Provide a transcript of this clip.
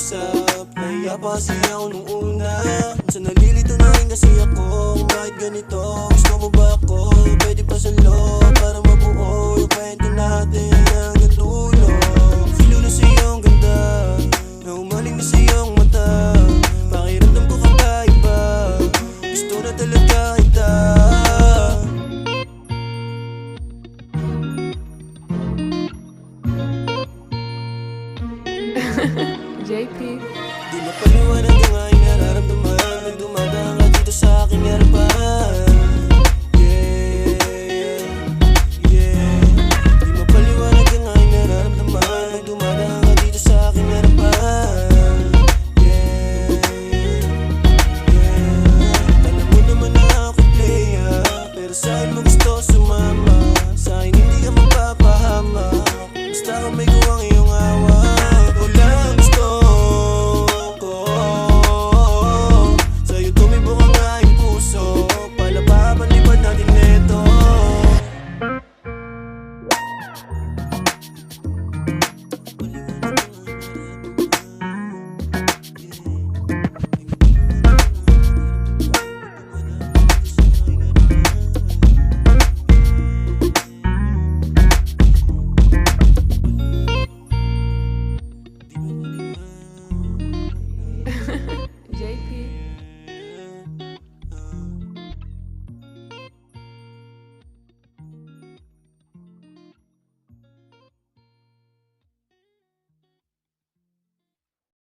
mag-usap. Nahiya pa kasi ako nung una. Minsan nalilito na rin kasi ako. Bakit ganito? Gusto mo ba ako? Pwede pa sa loob para mabuo yung kwento natin hanggang dulo. Feel na sa iyong ganda, na umaling na sa iyong mata. Pakiramdam ko kakaiba, gusto na talaga kita. JP. Di mapaliwanag ang aking nararamdaman pag dumadaan ka dito sa aking harapan.